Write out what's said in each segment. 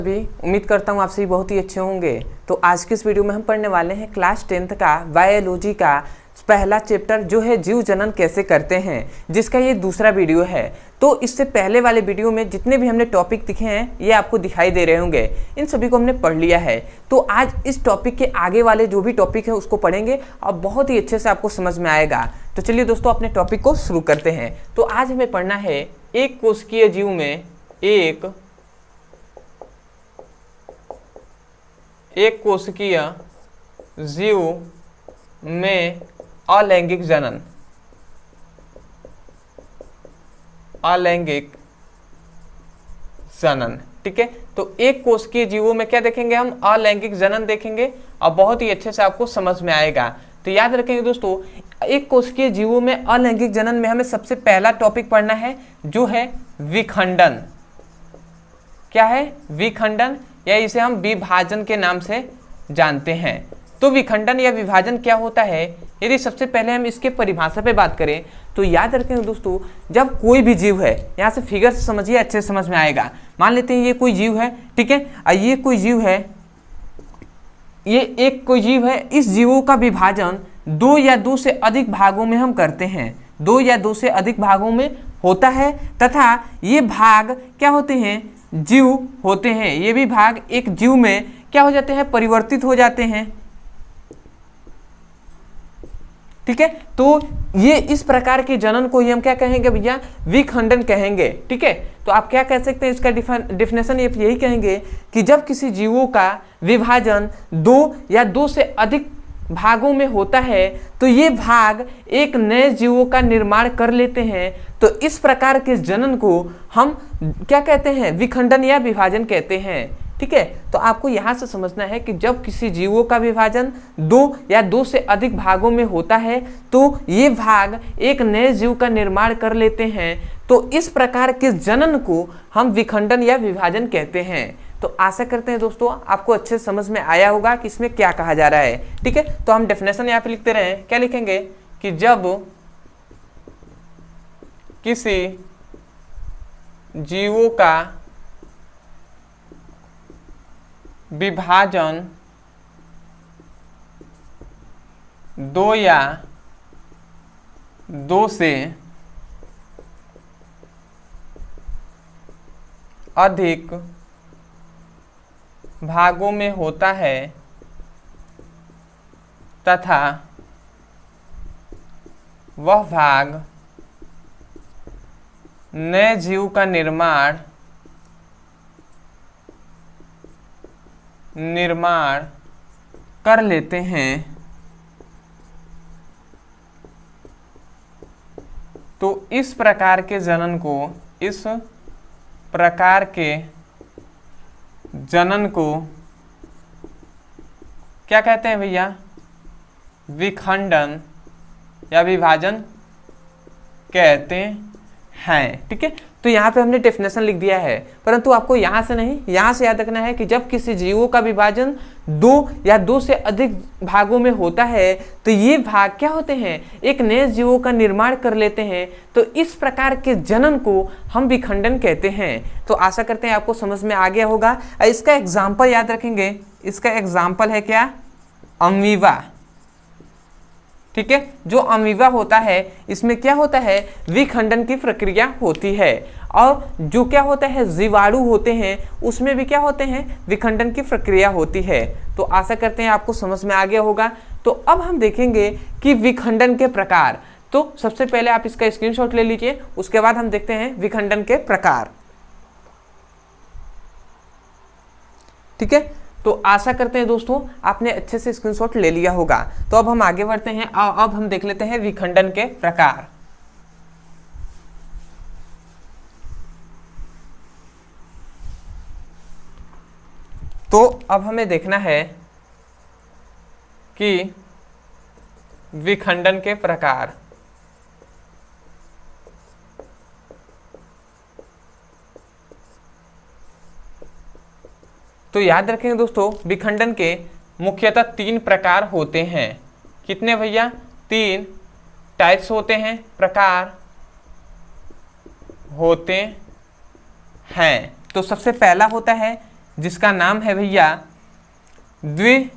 भी उम्मीद करता हूँ आप सभी बहुत ही अच्छे होंगे। तो आज के इस वीडियो में हम पढ़ने वाले हैं क्लास 10th का बायोलॉजी का पहला चैप्टर जो है जीव जनन कैसे करते हैं, जिसका ये दूसरा वीडियो है। तो इससे पहले वाले वीडियो में जितने भी हमने टॉपिक दिखे हैं ये आपको दिखाई दे रहे होंगे, इन सभी को हमने पढ़ लिया है। तो आज इस टॉपिक के आगे वाले जो भी टॉपिक है उसको पढ़ेंगे और बहुत ही अच्छे से आपको समझ में आएगा। तो चलिए दोस्तों अपने टॉपिक को शुरू करते हैं। तो आज हमें पढ़ना है एक कोशिकीय जीव में एक कोशिकीय जीव में अलैंगिक जनन। अलैंगिक जनन, ठीक है। तो एक कोशिकीय जीवों में क्या देखेंगे हम? अलैंगिक जनन देखेंगे और बहुत ही अच्छे से आपको समझ में आएगा। तो याद रखेंगे दोस्तों, एक कोशिकीय जीवों में अलैंगिक जनन में हमें सबसे पहला टॉपिक पढ़ना है जो है विखंडन। क्या है? विखंडन, या इसे हम विभाजन के नाम से जानते हैं। तो विखंडन या विभाजन क्या होता है? यदि सबसे पहले हम इसके परिभाषा पे बात करें तो याद रखेंगे दोस्तों, जब कोई भी जीव है, यहाँ से फिगर से समझिए, अच्छे से समझ में आएगा। मान लेते हैं ये कोई जीव है, ठीक है, ये कोई जीव है, ये एक कोई जीव है। इस जीवों का विभाजन दो या दो से अधिक भागों में हम करते हैं, दो या दो से अधिक भागों में होता है, तथा ये भाग क्या होते हैं? जीव होते हैं। ये भी भाग एक जीव में क्या हो जाते हैं? परिवर्तित हो जाते हैं, ठीक है। तो ये इस प्रकार के जनन को ही हम क्या कहेंगे भैया? विखंडन कहेंगे, ठीक है। तो आप क्या कह सकते हैं इसका डिफिनेशन? यही कहेंगे कि जब किसी जीवों का विभाजन दो या दो से अधिक भागों में होता है तो ये भाग एक नए जीवों का निर्माण कर लेते हैं। तो इस प्रकार के जनन को हम क्या कहते हैं? विखंडन या विभाजन कहते हैं, ठीक है। तो आपको यहाँ से समझना है कि जब किसी जीवों का विभाजन दो या दो से अधिक भागों में होता है तो ये भाग एक नए जीव का निर्माण कर लेते हैं। तो इस प्रकार के जनन को हम विखंडन या विभाजन कहते हैं। तो आशा करते हैं दोस्तों आपको अच्छे से समझ में आया होगा कि इसमें क्या कहा जा रहा है, ठीक है। तो हम डेफिनेशन यहाँ पे लिखते रहे, क्या लिखेंगे कि जब किसी जीवों का विभाजन दो या दो से अधिक भागों में होता है तथा वह भाग नए जीव का निर्माण कर लेते हैं, तो इस प्रकार के जनन को क्या कहते हैं भैया? विखंडन या विभाजन कहते हैं, ठीक है। तो यहाँ पे हमने डेफिनेशन लिख दिया है, परंतु आपको यहाँ से नहीं, यहाँ से याद रखना है कि जब किसी जीवों का विभाजन दो या दो से अधिक भागों में होता है तो ये भाग क्या होते हैं? एक नए जीवों का निर्माण कर लेते हैं। तो इस प्रकार के जनन को हम विखंडन कहते हैं। तो आशा करते हैं आपको समझ में आ गया होगा। इसका एग्जाम्पल याद रखेंगे, इसका एग्जाम्पल है क्या? अमीबा, ठीक है। जो अमीबा होता है इसमें क्या होता है? विखंडन की प्रक्रिया होती है। और जो क्या होता है? जीवाणु होते हैं, उसमें भी क्या होते हैं? विखंडन की प्रक्रिया होती है। तो आशा करते हैं आपको समझ में आ गया होगा। तो अब हम देखेंगे कि विखंडन के प्रकार। तो सबसे पहले आप इसका स्क्रीनशॉट ले लीजिए, उसके बाद हम देखते हैं विखंडन के प्रकार, ठीक है। तो आशा करते हैं दोस्तों आपने अच्छे से स्क्रीनशॉट ले लिया होगा। तो अब हम आगे बढ़ते हैं, अब हम देख लेते हैं विखंडन के प्रकार। तो अब हमें देखना है कि विखंडन के प्रकार। तो याद रखेंगे दोस्तों, विखंडन के मुख्यतः 3 प्रकार होते हैं। कितने भैया? 3 टाइप्स होते हैं, प्रकार होते हैं। तो सबसे पहला होता है जिसका नाम है भैया द्विविखंडन,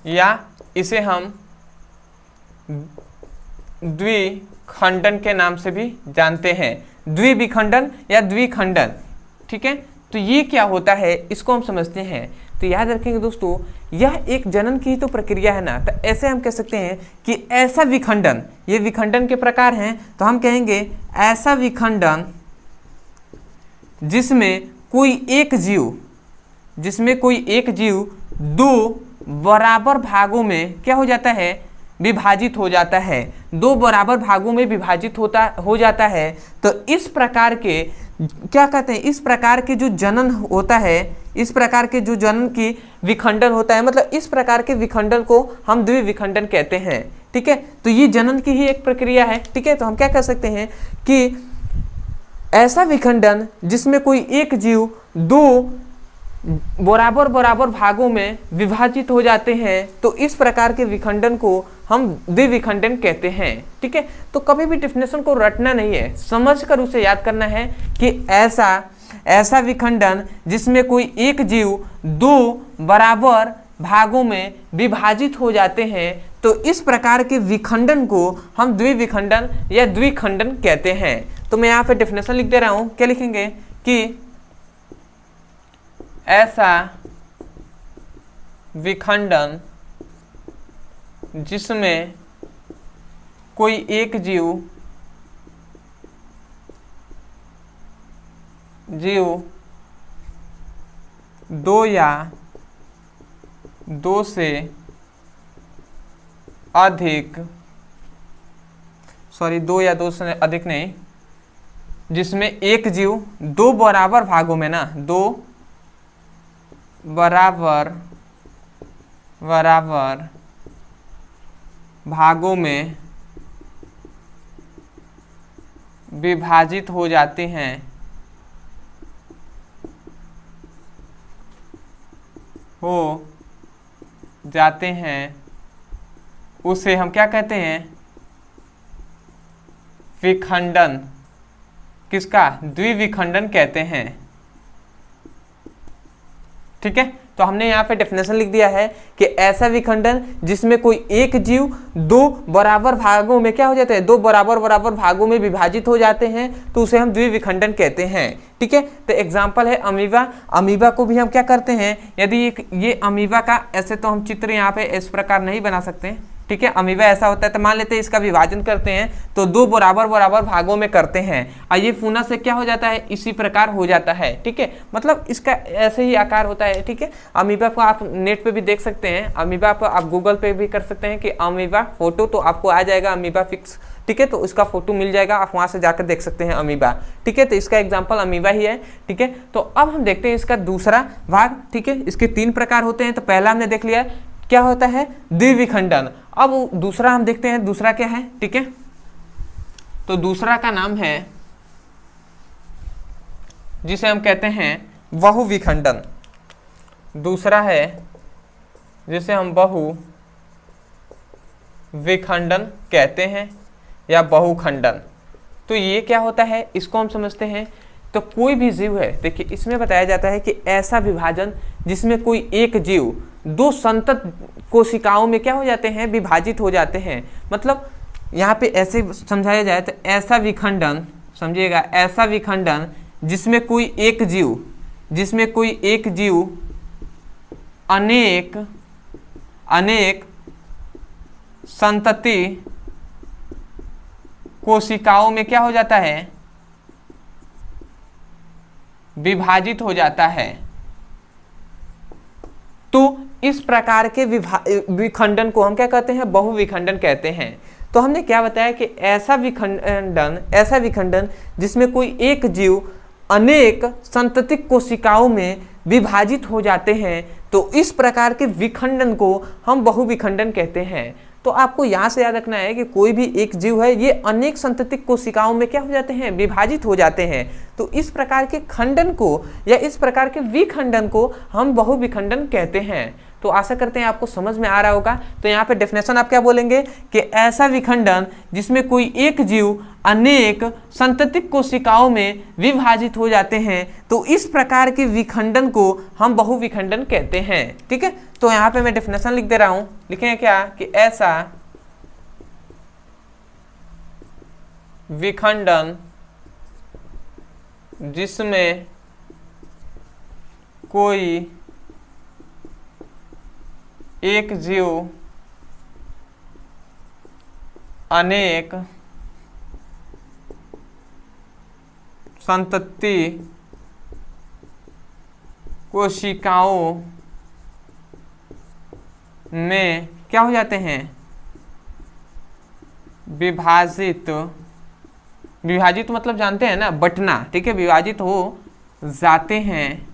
या इसे हम द्विखंडन के नाम से भी जानते हैं, द्विविखंडन या द्विखंडन। ठीक है, तो ये क्या होता है इसको हम समझते हैं। तो याद रखेंगे दोस्तों, यह एक जनन की तो प्रक्रिया है ना, तो ऐसे हम कह सकते हैं कि ऐसा विखंडन, ये विखंडन के प्रकार हैं, तो हम कहेंगे ऐसा विखंडन जिसमें कोई एक जीव दो बराबर भागों में क्या हो जाता है, विभाजित हो जाता है, दो बराबर भागों में विभाजित हो जाता है। तो इस प्रकार के क्या कहते हैं, इस प्रकार के जो जनन होता है, इस प्रकार के जो जनन की विखंडन होता है, मतलब इस प्रकार के विखंडन को हम द्विविखंडन कहते हैं। ठीक है, तो ये जनन की ही एक प्रक्रिया है। ठीक है, तो हम क्या कह सकते हैं कि ऐसा विखंडन जिसमें कोई एक जीव दो बराबर भागों में विभाजित हो जाते हैं, तो इस प्रकार के विखंडन को हम द्विविखंडन कहते हैं। ठीक है, तो कभी भी डेफिनेशन को रटना नहीं है, समझकर उसे याद करना है कि ऐसा विखंडन जिसमें कोई एक जीव दो बराबर भागों में विभाजित हो जाते हैं, तो इस प्रकार के विखंडन को हम द्विविखंडन या द्विखंडन कहते हैं। तो मैं यहाँ पे डेफिनेशन लिख दे रहा हूँ, क्या लिखेंगे कि ऐसा विखंडन जिसमें कोई एक जीव दो या दो से अधिक, दो या दो से अधिक नहीं, जिसमें एक जीव दो बराबर भागों में ना, दो बराबर भागों में विभाजित हो जाते हैं, उसे हम क्या कहते हैं, विखंडन। किसका? द्विविखंडन कहते हैं। ठीक है, तो हमने यहाँ पे डेफिनेशन लिख दिया है कि ऐसा विखंडन जिसमें कोई एक जीव दो बराबर भागों में क्या हो जाते हैं, दो बराबर भागों में विभाजित हो जाते हैं, तो उसे हम द्विविखंडन कहते हैं। ठीक है, तो एग्जांपल है अमीबा। अमीबा को भी हम क्या करते हैं, यदि ये अमीबा का ऐसे तो हम चित्र यहाँ पे इस प्रकार नहीं बना सकते। ठीक है, अमीबा ऐसा होता है, तो मान लेते हैं इसका विभाजन करते हैं तो दो बराबर भागों में करते हैं, और ये फूना से क्या हो जाता है, इसी प्रकार हो जाता है। ठीक है, मतलब इसका ऐसे ही आकार होता है। ठीक है, अमीबा को आप नेट पे भी देख सकते हैं, अमीबा पर आप गूगल पे भी कर सकते हैं कि अमीबा फोटो, तो आपको आ जाएगा अमीबा फिक्स। ठीक है, तो उसका फोटो मिल जाएगा, आप वहां से जाकर देख सकते हैं अमीबा। ठीक है, तो इसका एग्जांपल अमीबा ही है। ठीक है, तो अब हम देखते हैं इसका दूसरा भाग। ठीक है, इसके तीन प्रकार होते हैं। तो पहला हमने देख लिया क्या होता है, द्विविखंडन। अब दूसरा हम देखते हैं, दूसरा क्या है। ठीक है, तो दूसरा का नाम है, जिसे हम कहते हैं बहुविखंडन। दूसरा है जिसे हम बहुविखंडन कहते हैं या बहुखंडन। तो ये क्या होता है, इसको हम समझते हैं। तो कोई भी जीव है, देखिए इसमें बताया जाता है कि ऐसा विभाजन जिसमें कोई एक जीव दो संतत कोशिकाओं में क्या हो जाते हैं, विभाजित हो जाते हैं। मतलब यहाँ पे ऐसे समझाया जाए तो ऐसा विखंडन, समझिएगा, ऐसा विखंडन जिसमें कोई एक जीव अनेक संतति कोशिकाओं में क्या हो जाता है, विभाजित हो जाता है। तो इस प्रकार के विखंडन को हम क्या कहते हैं, बहुविखंडन कहते हैं। तो हमने क्या बताया कि ऐसा विखंडन जिसमें कोई एक जीव अनेक संततिक कोशिकाओं में विभाजित हो जाते हैं, तो इस प्रकार के विखंडन को हम बहुविखंडन कहते हैं। तो आपको यहाँ से याद रखना है कि कोई भी एक जीव है, ये अनेक संततिक कोशिकाओं में क्या हो जाते हैं, विभाजित हो जाते हैं। तो इस प्रकार के खंडन को या इस प्रकार के विखंडन को हम बहुविखंडन कहते हैं। तो आशा करते हैं आपको समझ में आ रहा होगा। तो यहाँ पे डेफिनेशन आप क्या बोलेंगे कि ऐसा विखंडन जिसमें कोई एक जीव अनेक संततिक कोशिकाओं में विभाजित हो जाते हैं, तो इस प्रकार के विखंडन को हम बहुविखंडन कहते हैं। ठीक है, तो यहाँ पे मैं डेफिनेशन लिख दे रहा हूं, लिखेंगे क्या कि ऐसा विखंडन जिसमें कोई एक जीव अनेक संतति कोशिकाओं में क्या हो जाते हैं, विभाजित मतलब जानते हैं ना, बंटना। ठीक है, विभाजित हो जाते हैं,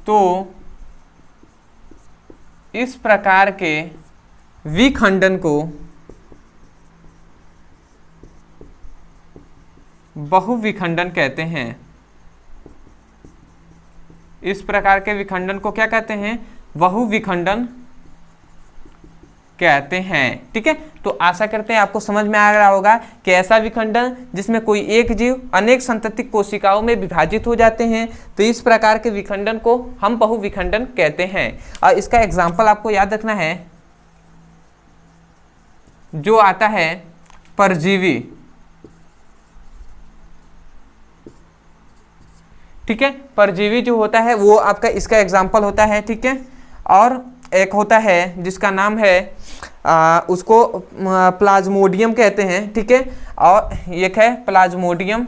तो इस प्रकार के विखंडन को बहुविखंडन कहते हैं। इस प्रकार के विखंडन को क्या कहते हैं, बहुविखंडन कहते हैं। ठीक है, तो आशा करते हैं आपको समझ में आ रहा होगा कि ऐसा विखंडन जिसमें कोई एक जीव अनेक संततिक कोशिकाओं में विभाजित हो जाते हैं, तो इस प्रकार के विखंडन को हम बहुविखंडन कहते हैं। और इसका एग्जाम्पल आपको याद रखना है, जो आता है परजीवी। ठीक है, परजीवी जो होता है वो आपका इसका एग्जाम्पल होता है। ठीक है, और एक होता है जिसका नाम है उसको प्लाज्मोडियम कहते हैं। ठीक है, और एक है प्लाज्मोडियम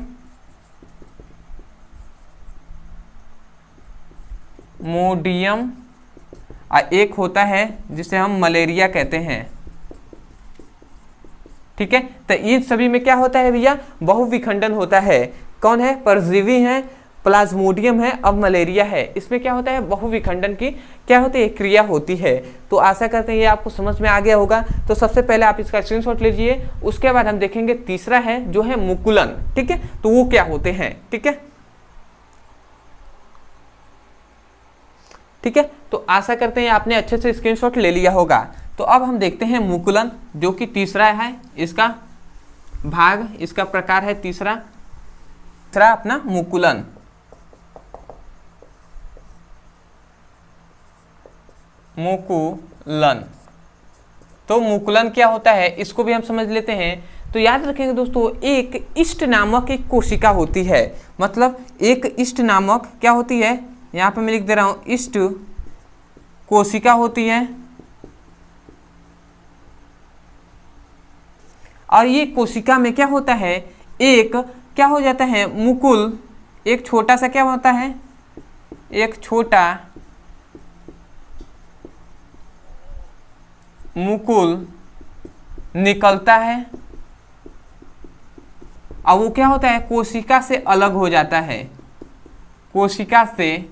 और एक होता है जिसे हम मलेरिया कहते हैं। ठीक है, तो इन सभी में क्या होता है भैया, बहुविखंडन होता है। कौन है, परजीवी है, प्लाज्मोडियम है, अब मलेरिया है। इसमें क्या होता है, बहुविखंडन की क्या होती है, क्रिया होती है। तो आशा करते हैं ये आपको समझ में आ गया होगा। तो सबसे पहले आप इसका स्क्रीनशॉट लीजिए, उसके बाद हम देखेंगे तीसरा है जो है मुकुलन। ठीक है, तो वो क्या होते हैं। ठीक है, ठीक है, तो आशा करते हैं आपने अच्छे से स्क्रीनशॉट ले लिया होगा। तो अब हम देखते हैं मुकुलन, जो कि तीसरा है, इसका भाग, इसका प्रकार है तीसरा अपना मुकुलन। मुकुलन, तो मुकुलन क्या होता है इसको भी हम समझ लेते हैं। तो याद रखेंगे दोस्तों, एक इष्ट नामक एक कोशिका होती है, मतलब एक इष्ट नामक क्या होती है, यहाँ पे मैं लिख दे रहा हूं, इष्ट कोशिका होती है। और ये कोशिका में क्या होता है, एक क्या हो जाता है, मुकुल, एक छोटा सा क्या होता है, एक छोटा मुकुल निकलता है, और वो क्या होता है, कोशिका से अलग हो जाता है, कोशिका से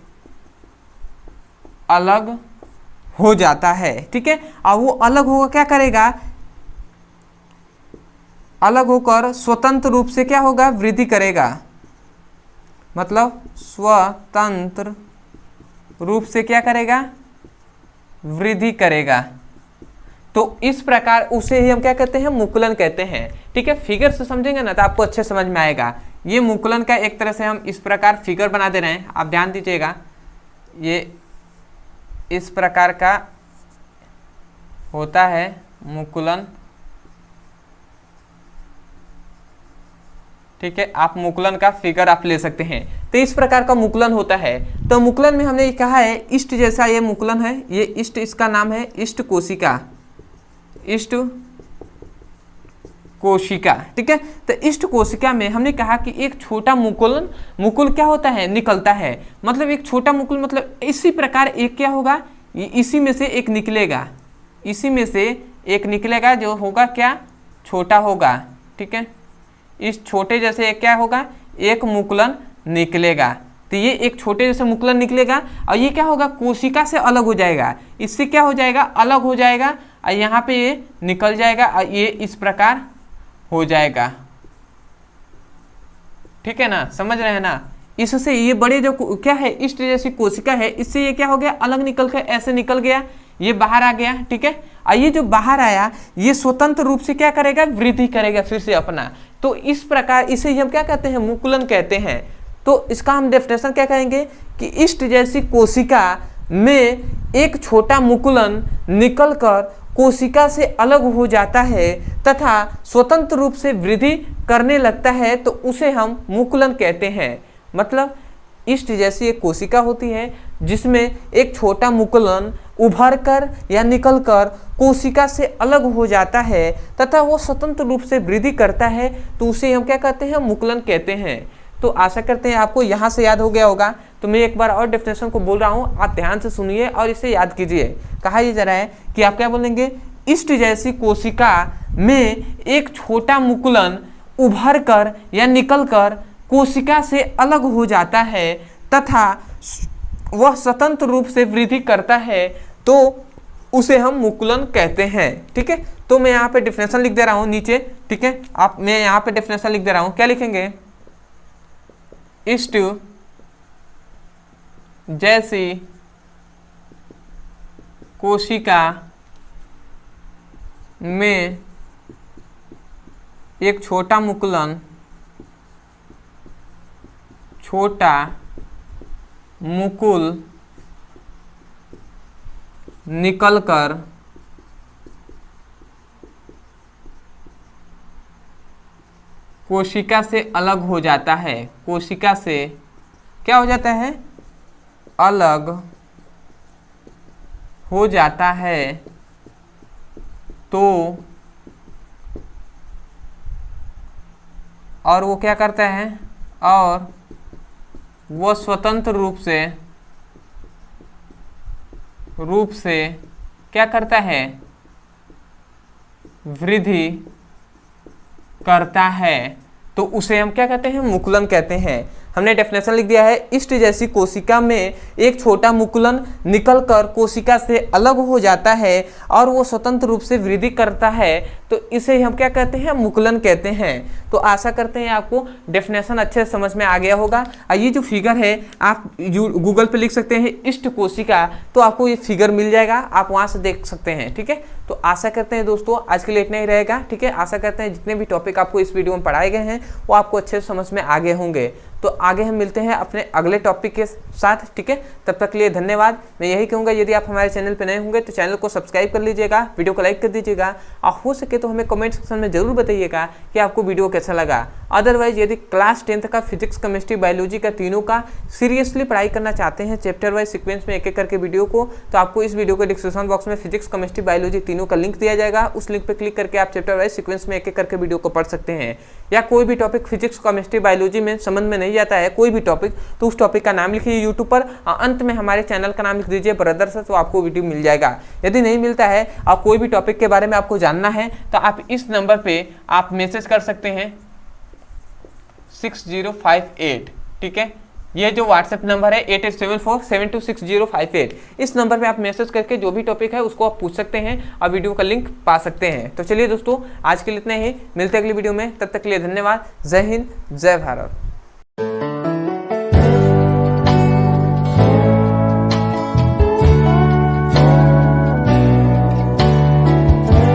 अलग हो जाता है। ठीक है, और वो अलग होकर क्या करेगा, अलग होकर स्वतंत्र रूप से क्या होगा, वृद्धि करेगा, मतलब स्वतंत्र रूप से क्या करेगा, वृद्धि करेगा। तो इस प्रकार उसे ही हम क्या कहते हैं, मुकुलन कहते हैं। ठीक है, फिगर से समझेंगे ना तो आपको अच्छे समझ में आएगा। ये मुकुलन का एक तरह से हम इस प्रकार फिगर बना दे रहे हैं, आप ध्यान दीजिएगा, ये इस प्रकार का होता है मुकुलन। ठीक है, आप मुकुलन का फिगर आप ले सकते हैं। तो इस प्रकार का मुकुलन होता है। तो मुकुलन में हमने कहा है इष्ट जैसा ये मुकुलन है, ये इष्ट, इसका नाम है इष्ट कोशिका, इष्ट कोशिका। ठीक है, तो इष्ट कोशिका में हमने कहा कि एक छोटा मुकुल क्या होता है, निकलता है। मतलब एक छोटा मुकुल, मतलब इसी प्रकार एक क्या होगा, इसी में से एक निकलेगा, इसी में से एक निकलेगा जो होगा क्या, छोटा होगा। ठीक है, इस छोटे जैसे एक क्या होगा, एक मुकुलन निकलेगा। तो ये एक छोटे जैसे मुकुलन निकलेगा और ये क्या होगा, कोशिका से अलग हो जाएगा, इससे क्या हो जाएगा, अलग हो जाएगा, और यहाँ पे ये निकल जाएगा और ये इस प्रकार हो जाएगा। ठीक है ना, समझ रहे हैं ना, इससे ये बड़े जो क्या है इष्ट जैसी कोशिका है, इससे ये क्या हो गया, अलग निकल कर ऐसे निकल गया, ये बाहर आ गया, ठीक है। और ये जो बाहर आया ये स्वतंत्र रूप से क्या करेगा, वृद्धि करेगा फिर से अपना। तो इस प्रकार इसे हम क्या कहते हैं, मुकुलन कहते हैं। तो इसका हम डेफिनेशन क्या कहेंगे कि इष्ट जैसी कोशिका में एक छोटा मुकुलन निकलकर कोशिका से अलग हो जाता है तथा स्वतंत्र रूप से वृद्धि करने लगता है, तो उसे हम मुकुलन कहते हैं। मतलब इष्ट जैसी एक कोशिका होती है जिसमें एक छोटा मुकुलन उभर कर या निकल कर कोशिका से अलग हो जाता है तथा वो स्वतंत्र रूप से वृद्धि करता है, तो उसे हम क्या कहते हैं, मुकुलन कहते हैं। तो आशा करते हैं आपको यहाँ से याद हो गया होगा। तो मैं एक बार और डेफिनेशन को बोल रहा हूँ, आप ध्यान से सुनिए और इसे याद कीजिए। कहा ये जा रहा है कि आप क्या बोलेंगे, इष्ट जैसी कोशिका में एक छोटा मुकुलन उभर कर या निकल कर कोशिका से अलग हो जाता है तथा वह स्वतंत्र रूप से वृद्धि करता है, तो उसे हम मुकुलन कहते हैं। ठीक है, तो मैं यहाँ पे डेफिनेशन लिख दे रहा हूँ नीचे, ठीक है। मैं यहाँ पे डेफिनेशन लिख दे रहा हूँ, क्या लिखेंगे, इष्ट जैसी कोशिका में एक छोटा मुकुलन निकलकर कोशिका से अलग हो जाता है, कोशिका से क्या हो जाता है, अलग हो जाता है, तो और वो क्या करता है, और वो स्वतंत्र रूप से क्या करता है, वृद्धि करता है, तो उसे हम क्या कहते हैं, मुकुलन कहते हैं। हमने डेफिनेशन लिख दिया है, इष्ट जैसी कोशिका में एक छोटा मुकुलन निकलकर कोशिका से अलग हो जाता है और वो स्वतंत्र रूप से वृद्धि करता है, तो इसे हम क्या कहते हैं, मुकुलन कहते हैं। तो आशा करते हैं आपको डेफिनेशन अच्छे से समझ में आ गया होगा। ये जो फिगर है आप गूगल पे लिख सकते हैं इष्ट कोशिका, तो आपको ये फिगर मिल जाएगा, आप वहाँ से देख सकते हैं। ठीक है, तो आशा करते हैं दोस्तों आज के लिए इतना ही रहेगा। ठीक है, आशा करते हैं जितने भी टॉपिक आपको इस वीडियो में पढ़ाए गए हैं वो आपको अच्छे से समझ में आ गए होंगे। तो आगे हम मिलते हैं अपने अगले टॉपिक के साथ। ठीक है, तब तक के लिए धन्यवाद। मैं यही कहूँगा, यदि आप हमारे चैनल पर नए होंगे तो चैनल को सब्सक्राइब कर लीजिएगा, वीडियो को लाइक कर दीजिएगा, और हो सके तो हमें कमेंट सेक्शन में जरूर बताइएगा कि आपको वीडियो कैसा लगा। अदरवाइज यदि क्लास 10th का फिजिक्स, केमिस्ट्री, बायोलॉजी का तीनों का सीरियसली पढ़ाई करना चाहते हैं चैप्टर वाइज सीक्वेंस में एक एक करके वीडियो को, तो आपको इस वीडियो के डिस्क्रिप्शन बॉक्स में फिजिक्स, केमिस्ट्री, बायोलॉजी तीनों का लिंक दिया जाएगा। उस लिंक पर क्लिक करके आप चैप्टर वाइज सीक्वेंस में एक एक करके वीडियो को पढ़ सकते हैं। या कोई भी टॉपिक फिजिक्स, केमिस्ट्री, बायोलॉजी में समझ में नहीं आता है कोई भी टॉपिक, तो उस टॉपिक का नाम लिखिए यूट्यूब पर, अंत में हमारे चैनल का नाम लिख दीजिए ब्रदर्स, तो आपको वीडियो मिल जाएगा। यदि नहीं मिलता है और कोई भी टॉपिक के बारे में आपको जानना है तो आप इस नंबर पे आप मैसेज कर सकते हैं 6058। ठीक है, ये जो व्हाट्सएप नंबर है 8874726058, इस नंबर पे आप मैसेज करके जो भी टॉपिक है उसको आप पूछ सकते हैं और वीडियो का लिंक पा सकते हैं। तो चलिए दोस्तों आज के लिए इतना ही, मिलते हैं अगली वीडियो में, तब तक के लिए धन्यवाद। जय हिंद, जय भारत।